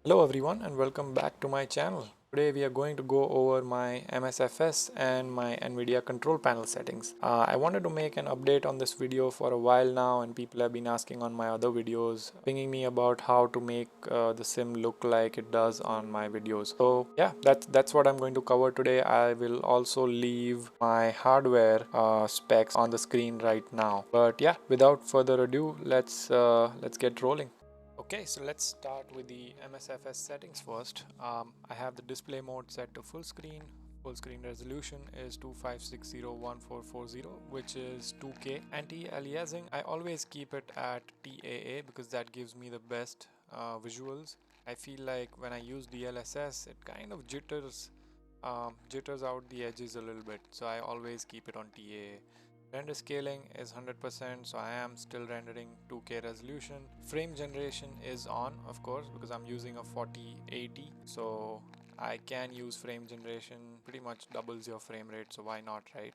Hello everyone and welcome back to my channel. Today we are going to go over my MSFS and my Nvidia control panel settings. I wanted to make an update on this video for a while now, and people have been asking on my other videos, pinging me about how to make the sim look like it does on my videos. So yeah, that's what I'm going to cover today. I will also leave my hardware specs on the screen right now. But yeah, without further ado, let's get rolling. Okay, so let's start with the MSFS settings first. I have the display mode set to full screen. Full screen resolution is 2560x1440, which is 2K. Anti-aliasing, I always keep it at TAA because that gives me the best visuals. I feel like when I use DLSS, it kind of jitters out the edges a little bit. So I always keep it on TAA. Render scaling is 100%, so I am still rendering 2K resolution. Frame generation is on, of course, because I'm using a 4080, so I can use frame generation. Pretty much doubles your frame rate, so why not, right?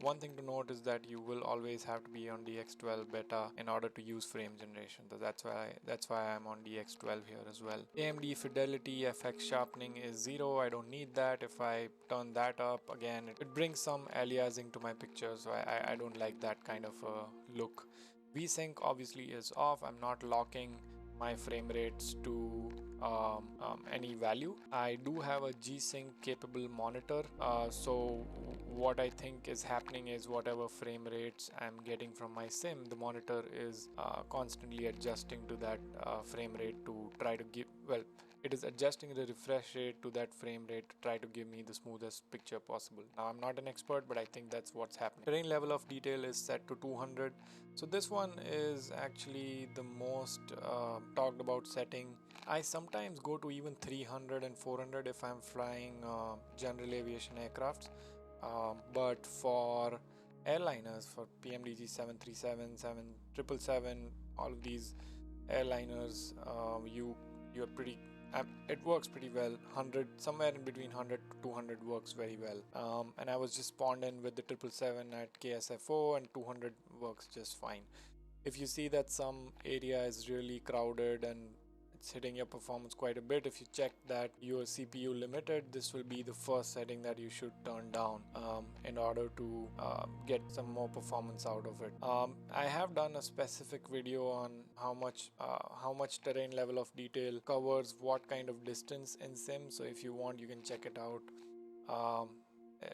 One thing to note is that you will always have to be on DX12 beta in order to use frame generation. So that's why I'm on DX12 here as well. AMD fidelity FX sharpening is 0. I don't need that. If I turn that up again, it brings some aliasing to my picture, so I don't like that kind of a look. VSync obviously is off. I'm not locking my frame rates to any value. I do have a G-Sync capable monitor, so what I think is happening is whatever frame rates I'm getting from my sim, the monitor is constantly adjusting to that frame rate to try to give, well, it is adjusting the refresh rate to that frame rate to try to give me the smoothest picture possible. Now I'm not an expert, but I think that's what's happening. Terrain level of detail is set to 200. So this one is actually the most talked about setting. I sometimes go to even 300 and 400 if I'm flying general aviation aircrafts. But for airliners, for PMDG 737, 777, all of these airliners, you're pretty it works pretty well. 100, somewhere in between 100 to 200 works very well. And I was just spawned in with the 777 at KSFO, and 200 works just fine. If you see that some area is really crowded and it's hitting your performance quite a bit, if you check that your CPU limited, this will be the first setting that you should turn down in order to get some more performance out of it. I have done a specific video on how much terrain level of detail covers what kind of distance in sim, so if you want you can check it out.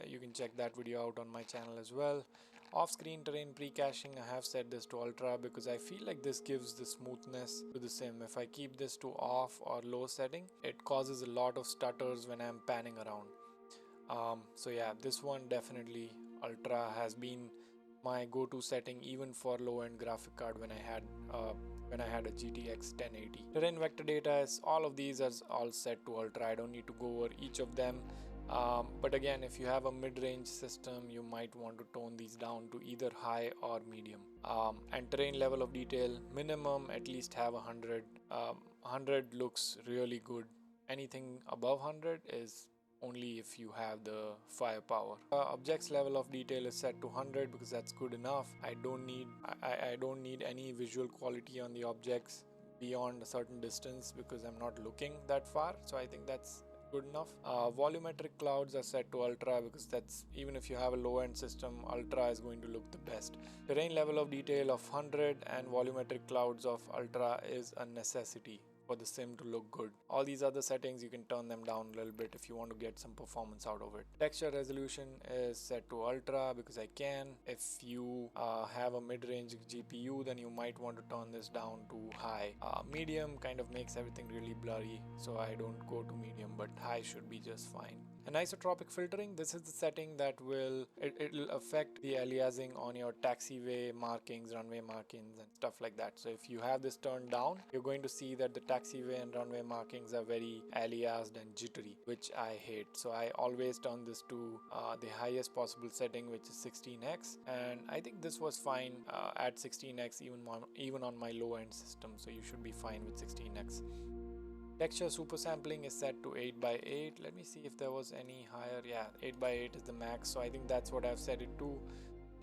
You can check that video out on my channel as well. Off-screen terrain pre-caching, I have set this to ultra because I feel like this gives the smoothness to the sim. If I keep this to off or low setting, it causes a lot of stutters when I'm panning around. So yeah, this one definitely ultra has been my go-to setting even for low-end graphic card when I had a GTX 1080. Terrain vector data is all of these are all set to ultra. I don't need to go over each of them. But again, if you have a mid-range system, you might want to tone these down to either high or medium. And terrain level of detail, minimum at least have 100. 100 looks really good. Anything above 100 is only if you have the firepower. Objects level of detail is set to 100 because that's good enough. I don't need any visual quality on the objects beyond a certain distance because I'm not looking that far, so I think that's good enough. Volumetric clouds are set to ultra because that's, even if you have a low end system, ultra is going to look the best. Terrain level of detail of 100 and volumetric clouds of ultra is a necessity for the sim to look good. All these other settings you can turn them down a little bit if you want to get some performance out of it. Texture resolution is set to ultra because I can. If you have a mid-range GPU, then you might want to turn this down to high. Medium kind of makes everything really blurry, so I don't go to medium, but high should be just fine. Anisotropic filtering, this is the setting that will affect the aliasing on your taxiway markings, runway markings and stuff like that. So if you have this turned down, you're going to see that the taxiway and runway markings are very aliased and jittery, which I hate. So I always turn this to the highest possible setting, which is 16x, and I think this was fine at 16x even on my low end system, so you should be fine with 16x. Texture super sampling is set to 8x8. Let me see if there was any higher. Yeah, 8x8 is the max, so I think that's what I've set it to.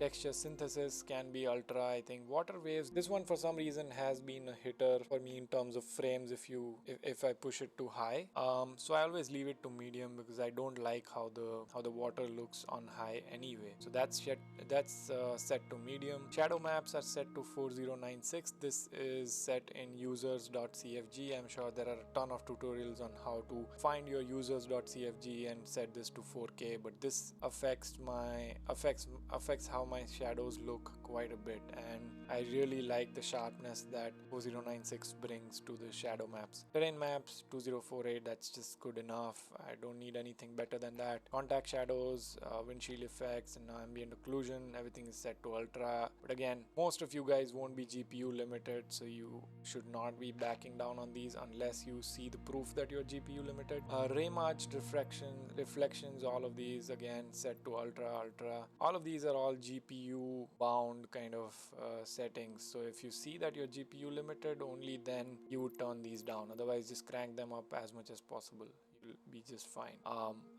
Texture synthesis can be ultra. I think water waves, this one for some reason has been a hitter for me in terms of frames if I push it too high. So I always leave it to medium because I don't like how the water looks on high anyway. So that's set to medium. Shadow maps are set to 4096. This is set in users.cfg. I'm sure there are a ton of tutorials on how to find your users.cfg and set this to 4K, but this affects how my shadows look quite a bit, and I really like the sharpness that 4096 brings to the shadow maps. Terrain maps 2048, that's just good enough. I don't need anything better than that. Contact shadows, windshield effects, and ambient occlusion, everything is set to ultra. But again, most of you guys won't be GPU limited, so you should not be backing down on these unless you see the proof that you're GPU limited. Ray marged reflections, all of these again set to ultra. All of these are all GPU bound kind of settings. So if you see that you're GPU limited, only then you would turn these down. Otherwise, just crank them up as much as possible. You'll be just fine.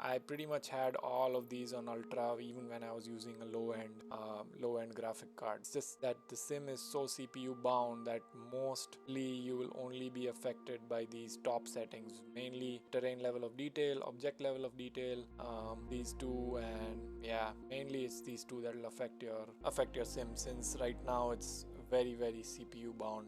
I pretty much had all of these on ultra even when I was using a low end graphic card. It's just that the sim is so CPU bound that mostly you will only be affected by these top settings, mainly terrain level of detail, object level of detail, these two, and yeah, mainly it's these two that will affect your sim, since right now it's very CPU bound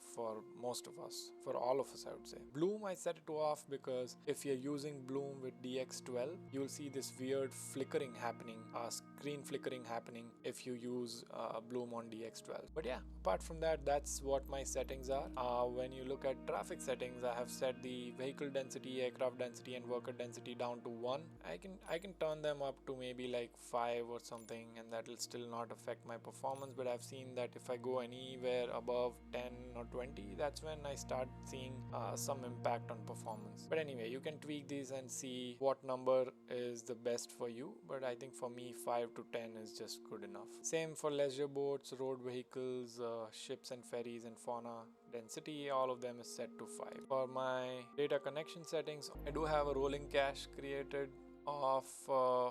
for most of us, for all of us I would say. Bloom, I set it to off because if you're using Bloom with DX12, you'll see this weird flickering happening, screen flickering happening if you use Bloom on DX12. But yeah, apart from that, that's what my settings are. When you look at traffic settings, I have set the vehicle density, aircraft density, and worker density down to 1. I can turn them up to maybe like 5 or something, and that will still not affect my performance. But I've seen that if I go anywhere above 10 or 20, that's when I start seeing some impact on performance. But anyway, you can tweak these and see what number is the best for you, but I think for me 5 to 10 is just good enough. Same for leisure boats, road vehicles, ships and ferries, and fauna density, all of them is set to 5. For my data connection settings, I do have a rolling cache created of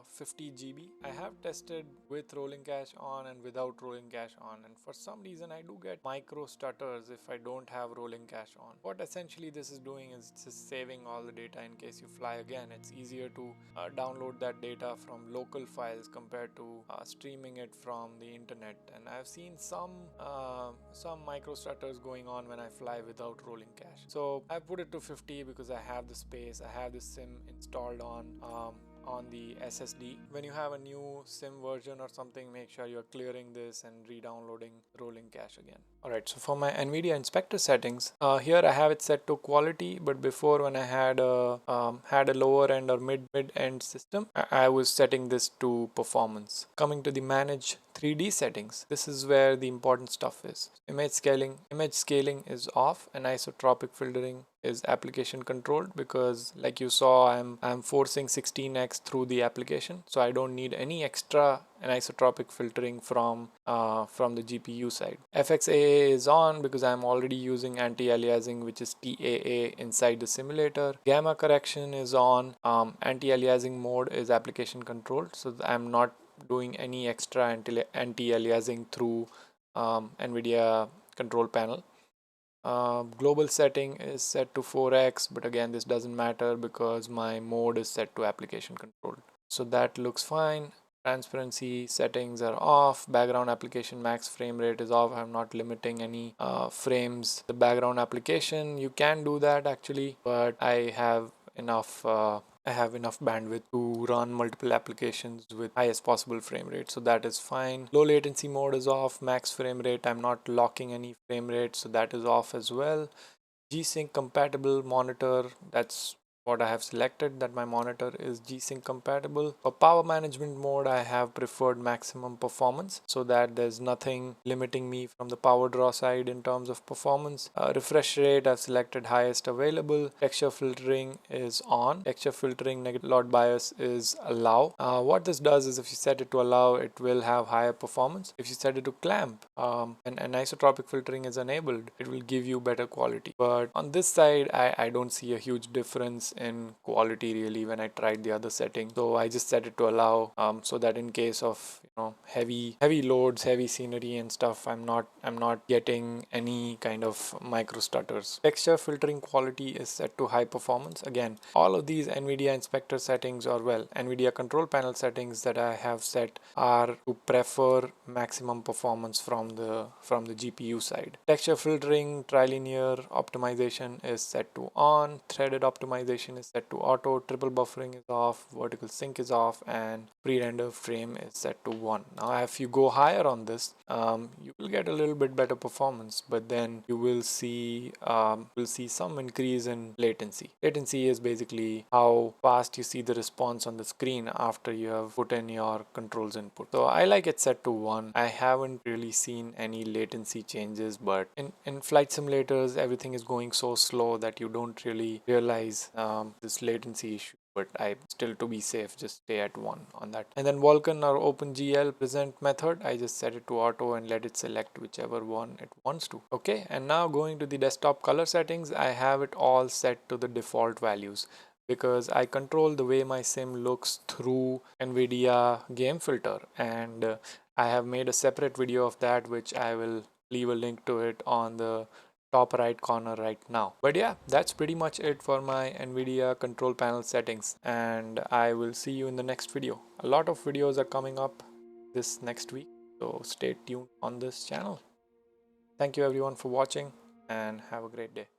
50 GB. I have tested with rolling cache on and without rolling cache on, and for some reason I do get micro stutters if I don't have rolling cache on. What essentially this is doing is just saving all the data in case you fly again. It's easier to download that data from local files compared to streaming it from the internet, and I've seen some micro stutters going on when I fly without rolling cache. So I put it to 50 because I have the space, I have the sim installed on the SSD. When you have a new sim version or something, make sure you're clearing this and re-downloading rolling cache again. Alright, so for my Nvidia inspector settings, here I have it set to quality, but before when I had a lower end or mid end system, I was setting this to performance. Coming to the manage 3D settings, this is where the important stuff is. Image scaling is off, and isotropic filtering is application controlled because, like you saw, I'm forcing 16x through the application, so I don't need any extra anisotropic filtering from the GPU side. FXAA is on because I'm already using anti-aliasing, which is TAA inside the simulator. Gamma correction is on. Anti-aliasing mode is application controlled, so I'm not doing any extra anti-aliasing through Nvidia control panel. Global setting is set to 4x, but again this doesn't matter because my mode is set to application controlled, so that looks fine. Transparency settings are off. Background application max frame rate is off. I'm not limiting any frames. The background application, you can do that actually, but I have enough bandwidth to run multiple applications with highest possible frame rate, so that is fine. Low latency mode is off. Max frame rate, I'm not locking any frame rate, so that is off as well. G-Sync compatible monitor, that's what I have selected, that my monitor is G-Sync compatible. For power management mode, I have preferred maximum performance so that there's nothing limiting me from the power draw side in terms of performance. Refresh rate, I've selected highest available. Texture filtering is on. Texture filtering negative lot bias is allow. What this does is if you set it to allow, it will have higher performance. If you set it to clamp and anisotropic filtering is enabled, it will give you better quality. But on this side, I don't see a huge difference in quality really when I tried the other setting. So I just set it to allow, so that in case of heavy loads, heavy scenery and stuff, I'm not getting any kind of micro stutters. Texture filtering quality is set to high performance. Again, all of these Nvidia inspector settings, or well, Nvidia control panel settings that I have set are to prefer maximum performance from the GPU side. Texture filtering, trilinear optimization is set to on, threaded optimization is set to auto, triple buffering is off, vertical sync is off, and pre-render frame is set to 1. Now if you go higher on this, you will get a little bit better performance, but then you will see some increase in latency. Latency is basically how fast you see the response on the screen after you have put in your controls input. So I like it set to 1. I haven't really seen any latency changes, but in flight simulators everything is going so slow that you don't really realize this latency issue. But I still, to be safe, just stay at 1 on that. And then Vulkan or OpenGL present method, I just set it to auto and let it select whichever one it wants to. Okay, and now going to the desktop color settings, I have it all set to the default values because I control the way my sim looks through Nvidia game filter, and I have made a separate video of that, which I will leave a link to it on the top right corner right now. But yeah, that's pretty much it for my Nvidia control panel settings, and I will see you in the next video. A lot of videos are coming up this next week, so stay tuned on this channel. Thank you everyone for watching, and have a great day.